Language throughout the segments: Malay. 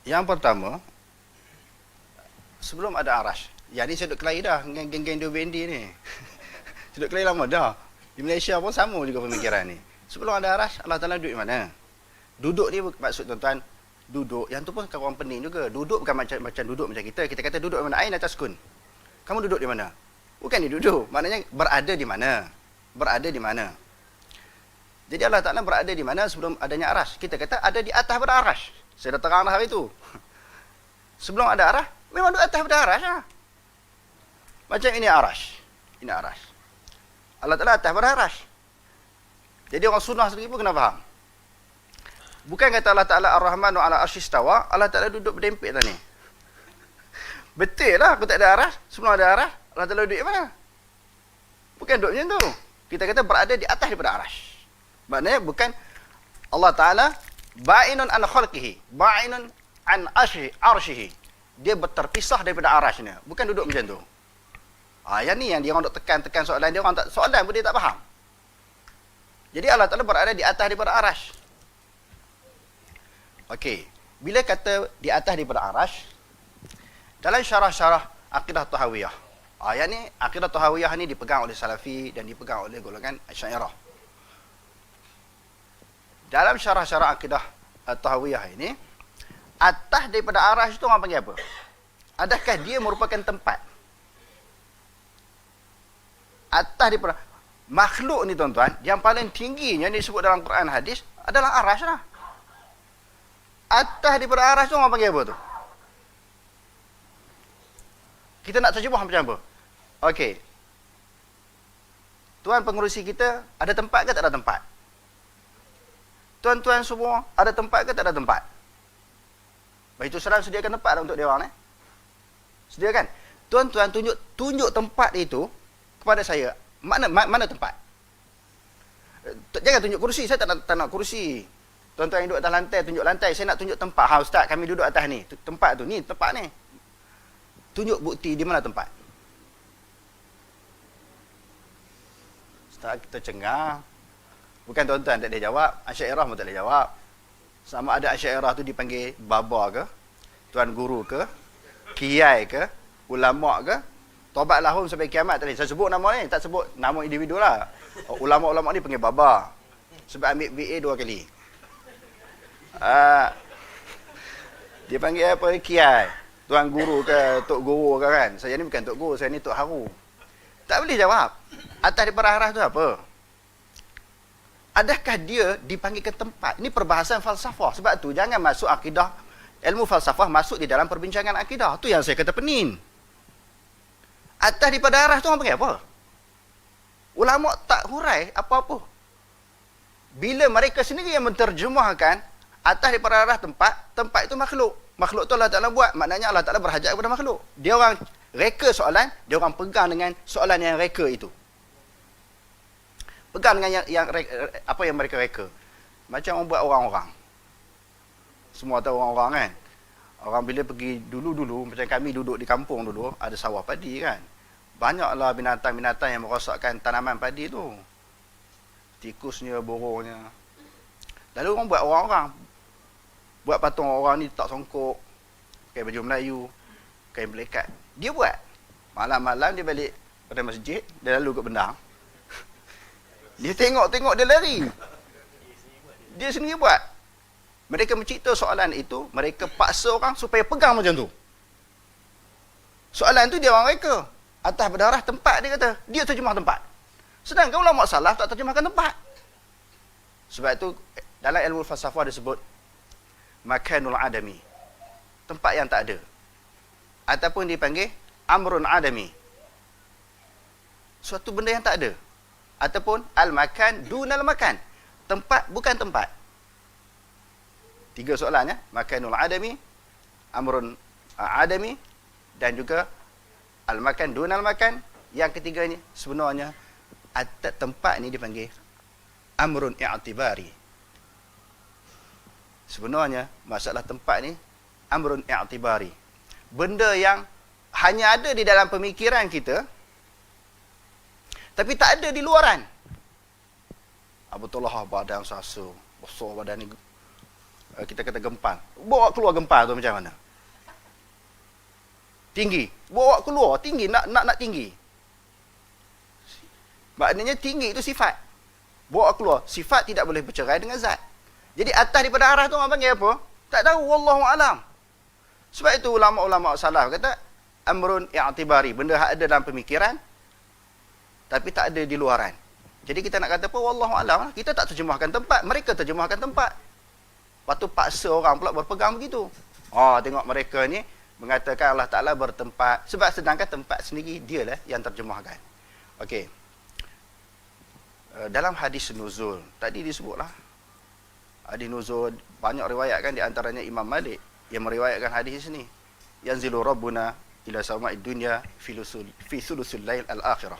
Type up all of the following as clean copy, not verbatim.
Yang pertama, sebelum ada arash. Yang ni saya duduk kelahi dah dengan geng-geng dua bendi ni. Saya duduk kelahi lama dah. Di Malaysia pun sama juga pemikiran ni. Sebelum ada arash, Allah Ta'ala duduk di mana? Duduk ni maksud tuan-tuan, duduk, yang tu pun kawan pening juga. Duduk bukan macam duduk macam kita. Kita kata duduk di mana? Ain atas kun. Kamu duduk di mana? Bukan ni duduk. Maknanya berada di mana? Berada di mana? Jadi Allah Ta'ala berada di mana sebelum adanya arash? Kita kata ada di atas pada arash. Saya dah terang dah hari tu. Sebelum ada arash, memang duduk atas pada arash lah. Macam ini arash. Ini arash. Allah Ta'ala atas pada arash. Jadi orang sunnah sendiri pun kena faham. Bukan kata Allah Ta'ala Ar-Rahmanu ala arsyistawa, Allah Ta'ala duduk berdempit tadi. Betul lah, aku tak ada arash. Sebelum ada arash, Allah Ta'ala duduk di mana? Bukan duduk macam tu. Kita kata berada di atas daripada arash. Maknanya bukan Allah Ta'ala ba'inun an khalqihi, ba'inun an arsyihi. Dia terpisah daripada arasnya. Bukan duduk macam tu. Yang ni yang dia orang duk tekan soalan dia, orang tak soalan pun dia tak faham. Jadi Allah Ta'ala berada di atas daripada arash. Okey, bila kata di atas daripada arash, dalam syarah-syarah akidah Tahawiyah. Yang ni akidah Tahawiyah ni dipegang oleh Salafi dan dipegang oleh golongan Asy'ariyah. Dalam syarah-syarah akidah Tahawiyah ini, atas daripada arash itu orang panggil apa? Adakah dia merupakan tempat? Atas daripada makhluk ni tuan-tuan, yang paling tingginya yang disebut dalam Quran hadis adalah arash lah. Atas daripada arash tu orang panggil apa tu? Kita nak terjemah macam apa? Okey. Tuan pengurusi kita, ada tempat ke tak ada tempat? Tuan-tuan semua, ada tempat ke tak ada tempat? Baitul Salam sediakan tempat untuk dia orang ni. Sediakan. Tuan-tuan tunjuk tempat itu kepada saya. Mana tempat? Jangan tunjuk kursi, saya tak nak kursi. Tuan-tuan yang duduk atas lantai, tunjuk lantai. Saya nak tunjuk tempat. Ustaz, kami duduk atas ni. Tempat tu, ni tempat ni. Tunjuk bukti di mana tempat. Ustaz, kita cengar. Bukan tuan-tuan tak boleh jawab. Asy'ariyah pun tak boleh jawab. Sama ada Asy'ariyah tu dipanggil baba ke, tuan guru ke, kiai ke, ulama ke, taubat lahum sampai kiamat tadi. Saya sebut nama ni, tak sebut nama individu lah. Ulama-ulama ni panggil baba. Sebab ambil BA 2 kali. Dia panggil apa? Kiai. Tuan guru ke, tok guru ke kan. Saya ni bukan tok guru, saya ni tok haru. Tak boleh jawab. Atas daripada arah tu apa? Adakah dia dipanggilkan tempat? Ini perbahasan falsafah. Sebab tu jangan masuk akidah, ilmu falsafah masuk di dalam perbincangan akidah. Tu yang saya kata pening. Atas daripada arah tu orang panggil apa? Ulama tak hurai apa-apa. Bila mereka sendiri yang menterjemahkan atas daripada arah tempat itu makhluk. Makhluk tu Allah Ta'ala buat. Maknanya Allah Ta'ala berhajat kepada makhluk. Dia orang reka soalan, dia orang pegang dengan soalan yang reka itu. Pegang dengan apa yang mereka reka. Macam orang buat orang-orang. Semua tahu orang-orang kan. Orang bila pergi dulu-dulu, macam kami duduk di kampung dulu, ada sawah padi kan. Banyaklah binatang-binatang yang merosakkan tanaman padi tu. Tikusnya, burungnya. Lalu orang buat orang-orang. Buat patung orang ni tak songkok. Pakai baju Melayu. Kain melekat. Dia buat. Malam-malam dia balik pada masjid, dia lalu ke bendang. Dia tengok-tengok dia lari. Dia sendiri buat. Mereka mencipta soalan itu, mereka paksa orang supaya pegang macam tu. Soalan tu dia orang reka. Atas berdarah tempat dia kata. Dia terjemah tempat. Sedangkan ulama salaf tak terjemahkan tempat. Sebab itu dalam ilmu falsafah disebut makanul adami. Tempat yang tak ada. Ataupun dipanggil amrun adami. Suatu benda yang tak ada. Ataupun al-makan dunal makan. Tempat bukan tempat. 3 soalannya. Makanul adami, amrun adami, dan juga al-makan dunal makan. Yang ketiganya sebenarnya tempat ni dipanggil amrun i'tibari. Sebenarnya masalah tempat ni amrun i'tibari. Benda yang hanya ada di dalam pemikiran kita, tapi tak ada di luaran. Betul lah badan sasa, besar badan ni. kita kata gempal. Bawa keluar gempal tu macam mana? Tinggi. Bawa keluar tinggi, nak tinggi. Maknanya tinggi itu sifat. Bawa keluar. Sifat tidak boleh bercerai dengan zat. Jadi atas daripada arah tu orang panggil apa? Tak tahu, wallahu alam. Sebab itu ulama-ulama salaf kata amrun i'tibari, benda hak ada dalam pemikiran tapi tak ada di luaran. Jadi kita nak kata apa, wallahu alam, kita tak terjemahkan tempat, mereka terjemahkan tempat. Lepas tu paksa orang pula berpegang begitu. Tengok mereka ni mengatakan Allah Taala bertempat, sebab sedangkan tempat sendiri dialah yang terjemahkan. Okey. Dalam hadis nuzul tadi disebutlah, hadis nuzul banyak riwayat kan, di antaranya Imam Malik yang meriwayatkan hadis ini. Yanzilu rabbuna ila sama'id dunya fi thuluthil lail al-akhirah.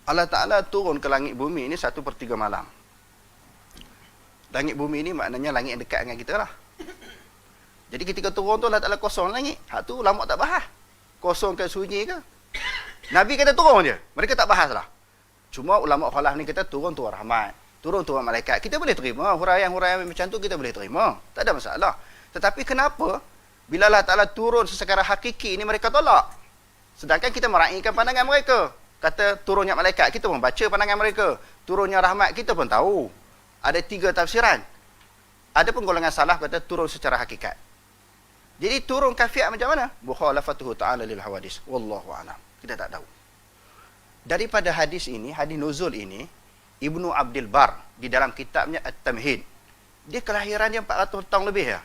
Allah Ta'ala turun ke langit bumi ini 1/3 malam. Langit bumi ini maknanya langit yang dekat dengan kita lah. Jadi ketika turun tu Allah Ta'ala kosong langit. Hak tu lama tak bahas. Kosong ke sunyi ke? Nabi kata turun je. Mereka tak bahas lah. Cuma ulama khalaf ni kata turun rahmat. Turun malaikat. Kita boleh terima. Huraian-huraian macam tu kita boleh terima. Tak ada masalah. Tetapi kenapa bila Allah Ta'ala turun secara hakiki ini mereka tolak? Sedangkan kita meraihkan pandangan mereka. Kata turunnya malaikat, kita pun baca pandangan mereka. Turunnya rahmat, kita pun tahu. Ada 3 tafsiran. Ada pun golongan salaf kata turun secara hakikat. Jadi turun kafiat macam mana? Mukhalafatuhu ta'ala lil hawadis. Wallahu a'lam. Kita tak tahu. Daripada hadis ini, hadis nuzul ini, Ibnu Abdul Bar di dalam kitabnya At-Tamhid, dia kelahiran dia 400 tahun lebih ya.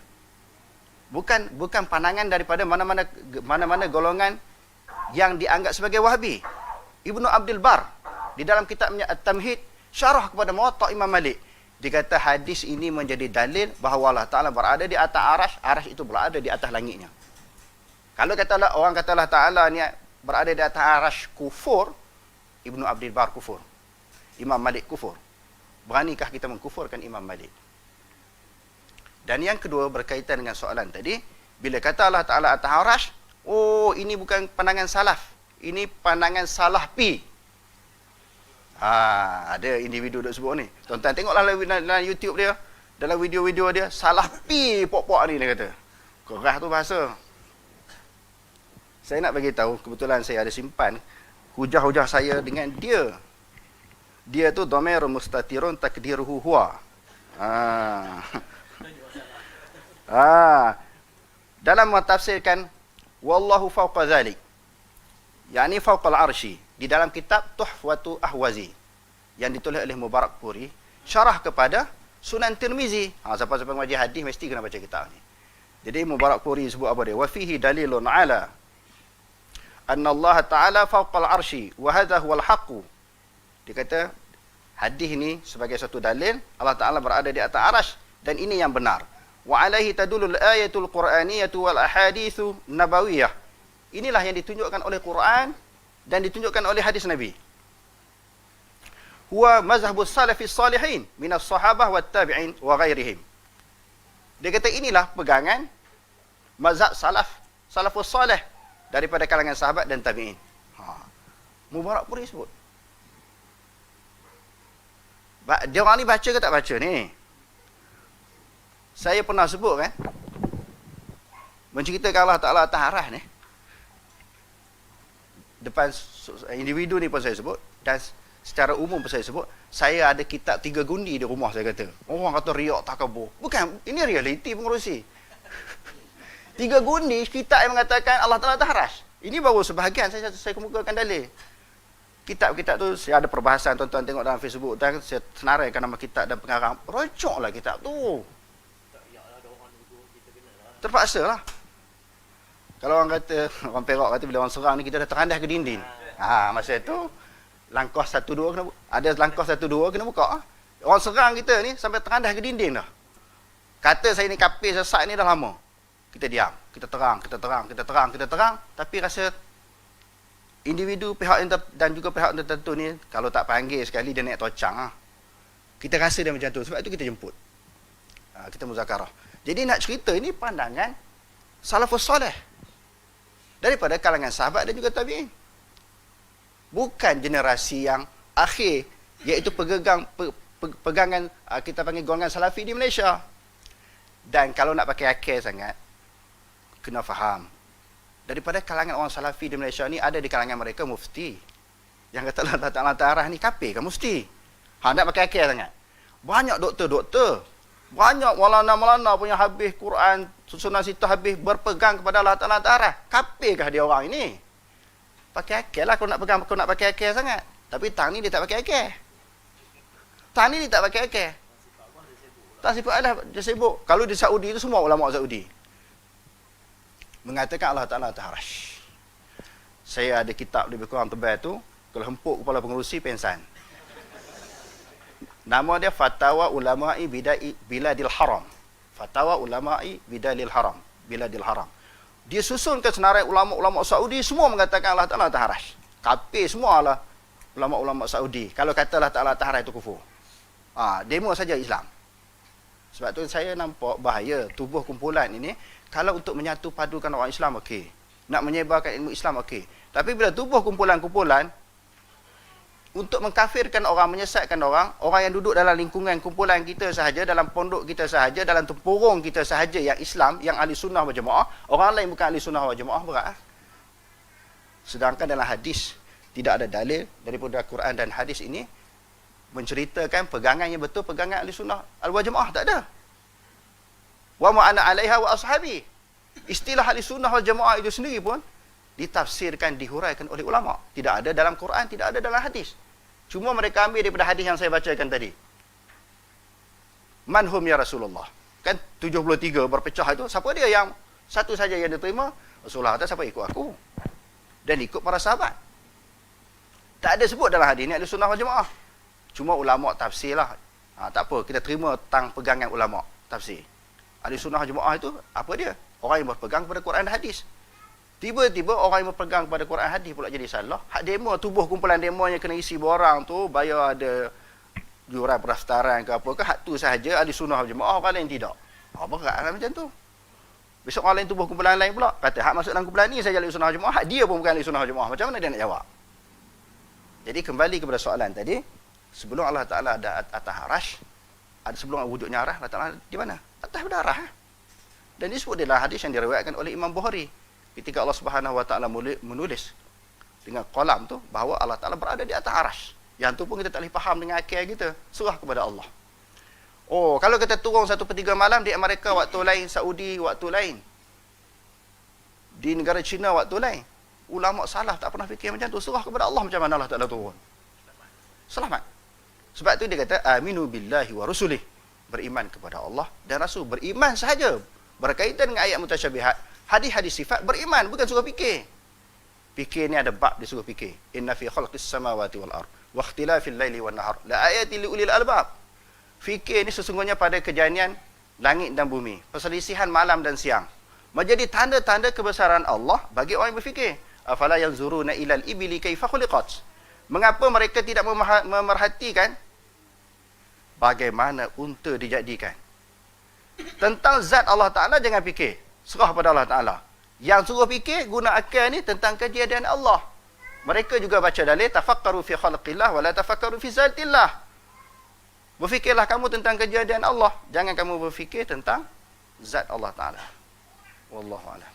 Bukan pandangan daripada mana-mana golongan yang dianggap sebagai Wahabi. Ibnu Abdul Bar di dalam kitabnya At-Tamhid syarah kepada Muwatta' Imam Malik, dia kata hadis ini menjadi dalil bahawa Allah Ta'ala berada di atas arasy, arasy itu berada di atas langitnya. Kalau katalah orang kata Allah Ta'ala ni berada di atas arasy kufur, Ibnu Abdul Bar kufur, Imam Malik kufur. Beranikah kita mengkufurkan Imam Malik? Dan yang kedua berkaitan dengan soalan tadi, bila kata Allah Ta'ala atas arasy, ini bukan pandangan salaf, ini pandangan salafi. Ada individu duk sebut ni. Tuan-tuan tengoklah dalam YouTube dia, dalam video-video dia, salafi pok-pok ni dia kata. Keras tu bahasa. Saya nak bagi tahu, kebetulan saya ada simpan hujah-hujah saya dengan dia. Dia tu dhamir mustatirun takdiruhu huwa. Dalam mentafsirkan wallahu fawqa zalik, yakni fawqa al-arsy, di dalam kitab Tuhfatu Ahwazi yang ditulis oleh Mubarakpuri, syarah kepada Sunan Tirmizi. Siapa-siapa ngaji hadis mesti kena baca kitab ni. Jadi Mubarakpuri sebut apa dia? Wa fihi dalilun ala anna Allah Ta'ala fawqa al-arsy wa hadha huwa al-haqq. Dia kata hadis ni sebagai satu dalil Allah Ta'ala berada di atas arasy dan ini yang benar. Wa alaihi tadulul ayatul qur'aniyatu wal ahaditsu nabawiyah. Inilah yang ditunjukkan oleh Quran dan ditunjukkan oleh hadis Nabi. Huwa mazhabus salafis salihin minas sahabah wat tabi'in wa ghairihim. Dia kata inilah pegangan mazhab salafus salih daripada kalangan sahabat dan tabi'in. Mubarakpuri sebut. Dia orang ni baca ke tak baca ni? Saya pernah sebut kan, menceritakan Allah Ta'ala atas arasy ni, depan individu ni pun saya sebut, dan secara umum pun saya sebut. Saya ada kitab 3 gundi di rumah, saya kata. Orang kata riak takabur. Bukan, ini realiti pengurusi. 3 gundi kitab yang mengatakan Allah Ta'ala atas arasy. Ini baru sebahagian saya kemukakan dalil. Kitab-kitab tu saya ada perbahasan, tuan-tuan tengok dalam Facebook, dan saya senaraikan nama kitab dan pengarang. Rocoklah kitab tu. Terpaksa lah. Kalau orang kata, orang Perak kata bila orang serang ni kita dah terandas ke dinding. Masa tu langkah 1-2 kena, ada langkah 1-2 kena buka. Orang serang kita ni sampai terandas ke dinding dah. Kata saya ni kafir sesat ni dah lama. Kita diam, kita terang, tapi rasa individu pihak dan juga pihak tertentu ni kalau tak panggil sekali dia naik tocang. Kita rasa dia macam tu, sebab itu kita jemput. Kita muzakarah. Jadi nak cerita ini pandangan salafus salih daripada kalangan sahabat dan juga tabi'in. Bukan generasi yang akhir, iaitu pegangan kita panggil golongan salafi di Malaysia. Dan kalau nak pakai akal sangat, kena faham. Daripada kalangan orang salafi di Malaysia ni, ada di kalangan mereka mufti. Yang kata Allah Ta'ala Ta'arah ni kafir kan mufti. Nak pakai akal sangat. Banyak doktor-doktor. Banyak walana-walana punya habis Quran, susunan situ habis berpegang kepada Allah Ta'ala Ta'arah. Kafirkah dia orang ini? Pakai akal lah kalau nak pakai akal sangat. Tapi tang ni dia tak pakai akal. Tang ni dia tak pakai akal. Tak sifat Allah, dia sibuk. Kalau di Saudi itu semua ulama Saudi mengatakan Allah Ta'ala Ta'arash. Saya ada kitab lebih kurang tebal tu, kalau hempuk kepala pengerusi pensan. Nama dia Fatwa Ulama'i Biladil Haram. Fatwa Ulama'i Biladil Haram. Dia susunkan senarai ulama-ulama Saudi, semua mengatakan Allah Ta'ala Ta'arash. Kafir semua lah ulama-ulama Saudi. Kalau kata Allah Ta'ala Ta'arash itu kufur. Demo saja Islam. Sebab tu saya nampak bahaya tubuh kumpulan ini. Kalau untuk menyatu padukan orang Islam, okey. Nak menyebarkan ilmu Islam, okey. Tapi bila tubuh kumpulan-kumpulan, untuk mengkafirkan orang, menyesatkan orang yang duduk dalam lingkungan kumpulan kita sahaja, dalam pondok kita sahaja, dalam tempurung kita sahaja yang Islam, yang ahli sunnah wal jamaah, orang lain bukan ahli sunnah wal jamaah, berat. Sedangkan dalam hadis, tidak ada dalil daripada Quran dan hadis ini menceritakan pegangan yang betul, pegangan ahli sunnah wal jamaah, tak ada. Wa ma ana 'alaiha wa ashabi. Istilah ahli sunnah wal jamaah itu sendiri pun ditafsirkan, dihuraikan oleh ulama. Tidak ada dalam Quran, tidak ada dalam hadis. Cuma mereka ambil daripada hadis yang saya bacakan tadi. Manhum ya Rasulullah. Kan 73 berpecah itu, siapa dia yang satu saja yang diterima? Rasulullah kata, siapa ikut aku? Dan ikut para sahabat. Tak ada sebut dalam hadis ni ahli sunnah wal jamaah. Cuma ulama tafsir lah. Tak apa, kita terima tang pegangan ulama tafsir. Ahli sunnah wal jamaah itu apa dia? Orang yang berpegang kepada Quran dan hadis. Tiba-tiba orang yang berpegang kepada Quran hadis pula jadi salah. Hak demo, tubuh kumpulan demo yang kena isi borang tu, bayar ada juran pendaftaran ke apa ke, hak tu sahaja ahli sunnah wal jamaah, orang lain tidak. Berat lah macam tu. Besok orang lain tubuh kumpulan lain pula kata hak masuk dalam kumpulan ni saja ahli sunnah wal jamaah, hak dia pun bukan ahli sunnah wal jamaah. Macam mana dia nak jawab? Jadi kembali kepada soalan tadi, sebelum Allah Ta'ala ada atas arash, ada sebelum wujudnya arah, Allah Ta'ala di mana? Atas berdarah. Dan disebut dalam hadis yang diriwayatkan oleh Imam Bukhari. Ketika Allah Subhanahu Wa Ta'ala menulis dengan qalam tu bahawa Allah Ta'ala berada di atas arash. Yang tu pun kita tak boleh faham dengan akal kita. Serah kepada Allah. Kalau kita turun 1/3 malam di Amerika waktu lain, Saudi waktu lain, di negara China waktu lain, ulama salaf tak pernah fikir macam tu. Serah kepada Allah macam mana Allah Ta'ala turun. Selamat. Sebab tu dia kata aminu billahi wa rusulih. Beriman kepada Allah dan Rasul. Beriman sahaja. Berkaitan dengan ayat mutasyabihat, hadis-hadis sifat, beriman, bukan suruh fikir. Fikir ni ada bab dia suruh fikir. Inna fi khalqis samawati wal ard wa ikhtilafil laili wan nahar la ayatin li ulil albab. Fikir ni sesungguhnya pada kejadian langit dan bumi, perselisihan malam dan siang, menjadi tanda-tanda kebesaran Allah bagi orang yang berfikir. Afala yanzuruna ilal ibli kaifa khuliqat. Mengapa mereka tidak memerhatikan bagaimana unta dijadikan? Tentang zat Allah Ta'ala jangan fikir. Serah pada Allah Ta'ala. Yang suruh fikir, guna akal ni tentang kejadian Allah. Mereka juga baca dalil, tafakkaru fi khalqillah wa la tafakkaru fi zatillah. Berfikirlah kamu tentang kejadian Allah. Jangan kamu berfikir tentang zat Allah Ta'ala. Wallahu a'lam.